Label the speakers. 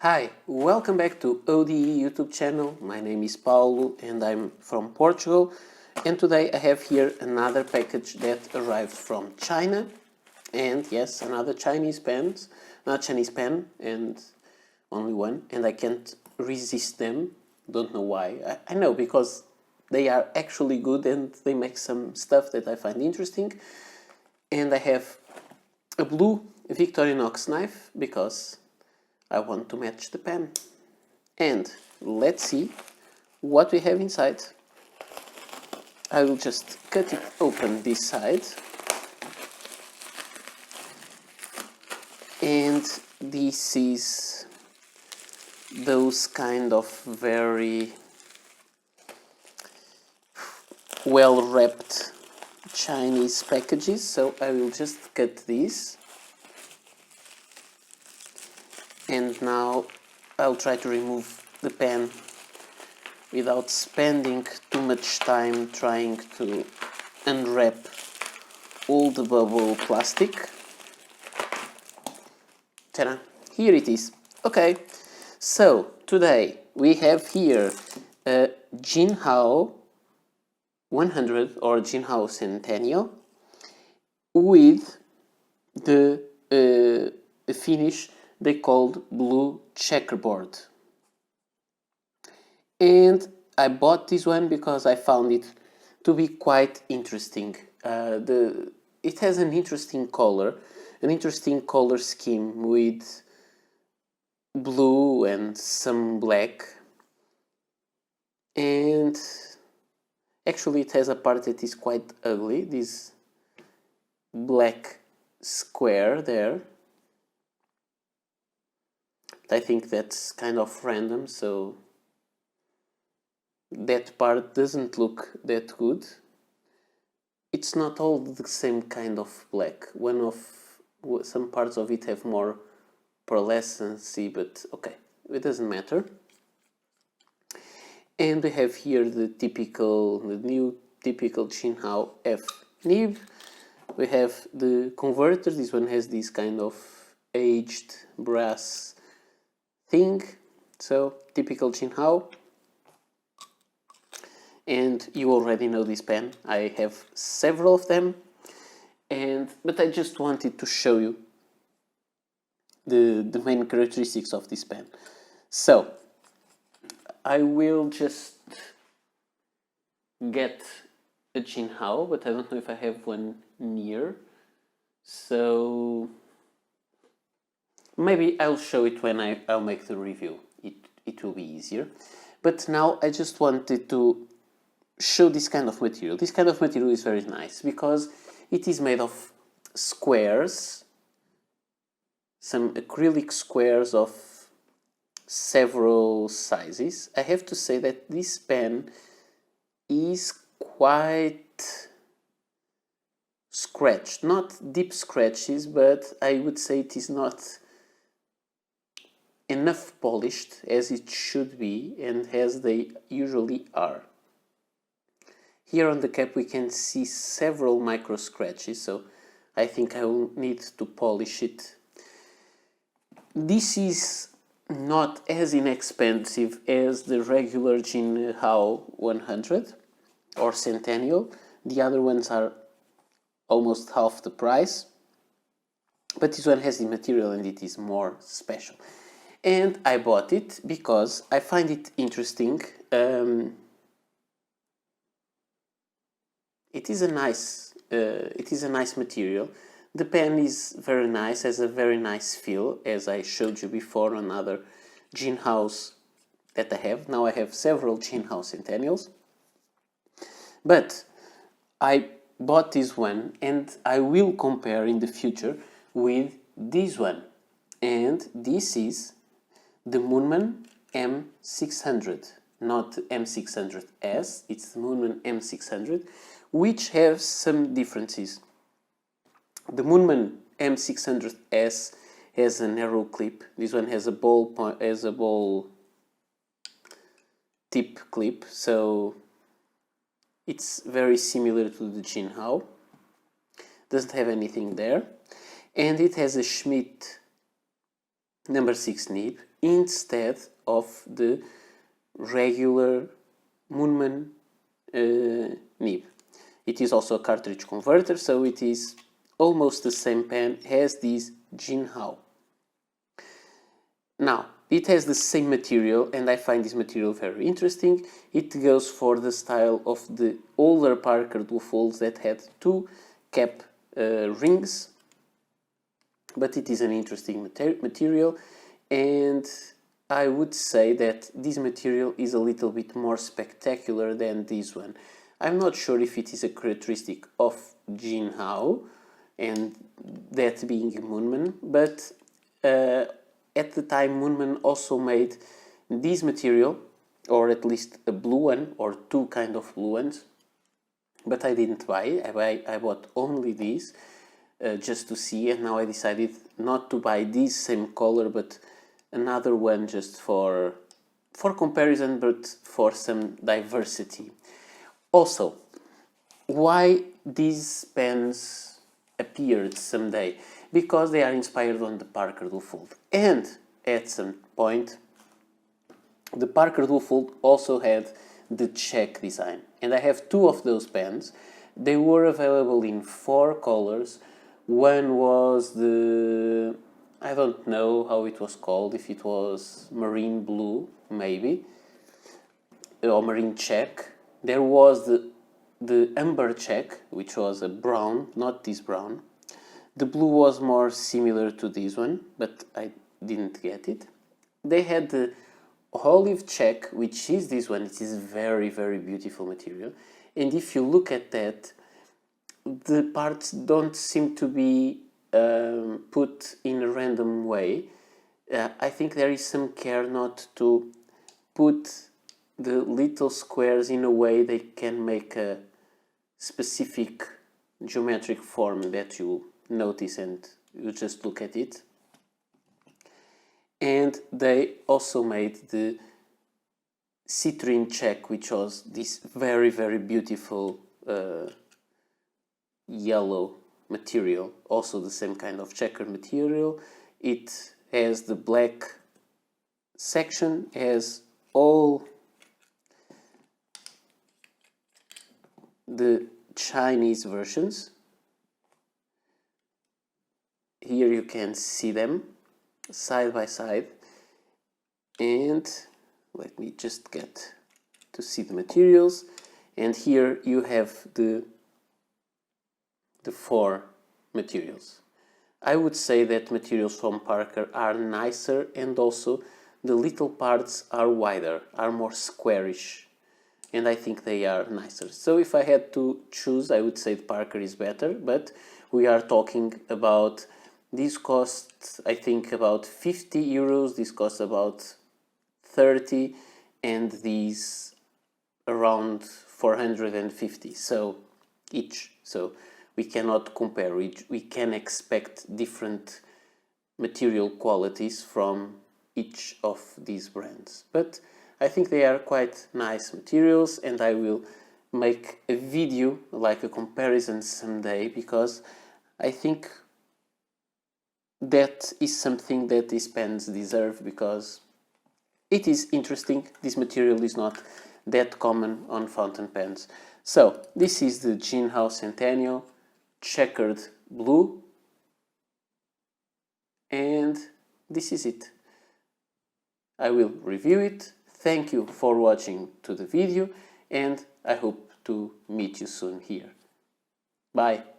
Speaker 1: Hi, welcome back to ODE YouTube channel. My name is Paulo and I'm from Portugal, and today I have here another package that arrived from China, and yes, another Chinese pen, and only one, and I can't resist them. Don't know why. I know, because they are actually good and they make some stuff that I find interesting. And I have a blue Victorinox knife because I want to match the pen. And let's see what we have inside. I will just cut it open this side. And this is those kind of very well wrapped Chinese packages. So I will just cut these. And now I'll try to remove the pen without spending too much time trying to unwrap all the bubble plastic. Ta-da! Here it is. Okay, so today we have here a Jinhao 100 or Jinhao Centennial with the finish they called blue checkerboard. And I bought this one because I found it to be quite interesting. It has an interesting color scheme with blue and some black. And actually it has a part that is quite ugly, this black square there. I think that's kind of random, so that part doesn't look that good. It's not all the same kind of black. Some parts of it have more pearlescency, but okay, it doesn't matter. And we have here the new typical Jinhao F nib. We have the converter. This one has this kind of aged brass thing, so typical Jinhao. And you already know this pen. I have several of them, but I just wanted to show you the main characteristics of this pen. So I will just get a Jinhao, but I don't know if I have one near, so maybe I'll show it when I'll make the review. It will be easier. But now I just wanted to show this kind of material. This kind of material is very nice because it is made of squares, some acrylic squares of several sizes. I have to say that this pen is quite scratched, not deep scratches, but I would say it is not enough polished as it should be and as they usually are. Here on the cap we can see several micro scratches, so I think I will need to polish it. This is not as inexpensive as the regular Jinhao 100 or Centennial. The other ones are almost half the price, but this one has the material and it is more special. And I bought it because I find it interesting. It is a nice material. The pen is very nice, has a very nice feel, as I showed you before on other Jinhaos that I have. Now I have several Jinhao Centennials. But I bought this one and I will compare in the future with this one. And this is the Moonman M600, not M600S, it's the Moonman M600, which have some differences. The Moonman M600S has a narrow clip. This one has a ball tip clip, so it's very similar to the Jinhao. Doesn't have anything there, and it has a Schmidt number 6 nib instead of the regular Moonman nib. It is also a cartridge converter, so it is almost the same pen as this Jinhao. Now, it has the same material, and I find this material very interesting. It goes for the style of the older Parker Duofolds that had two cap rings, but it is an interesting material, and I would say that this material is a little bit more spectacular than this one. I'm not sure if it is a characteristic of Jinhao, and that being Moonman, but at the time Moonman also made this material, or at least a blue one, or two kind of blue ones, but I didn't buy it. I bought only these just to see, and now I decided not to buy this same color, but another one just for comparison, but for some diversity. Also, why these pens appeared someday? Because they are inspired on the Parker Duofold, and at some point the Parker Duofold also had the check design, and I have two of those pens. They were available in 4 colors. One was the, I don't know how it was called, if it was marine blue maybe, or marine check. There was the amber check, which was a brown, not this brown. The blue was more similar to this one, but I didn't get it. They had the olive check, which is this one. It is very, very beautiful material. And if you look at that, the parts don't seem to be put in a random way. I think there is some care not to put the little squares in a way they can make a specific geometric form that you notice and you just look at it. And they also made the citrine check, which was this very, very beautiful yellow material, also the same kind of checkered material. It has the black section, has all the Chinese versions. Here you can see them side by side, and let me just get to see the materials. And here you have the 4 materials. I would say that materials from Parker are nicer, and also the little parts are wider, are more squarish, and I think they are nicer. So if I had to choose, I would say Parker is better, but we are talking about, this costs I think about 50 euros, this costs about 30, and these around 450 so each. So we cannot compare, we can expect different material qualities from each of these brands, but I think they are quite nice materials, and I will make a video, like a comparison someday, because I think that is something that these pens deserve, because it is interesting. This material is not that common on fountain pens. So this is the Jinhao Centennial Checkered Blue, and this is it. I will review it. Thank you for watching to the video, and I hope to meet you soon here. Bye.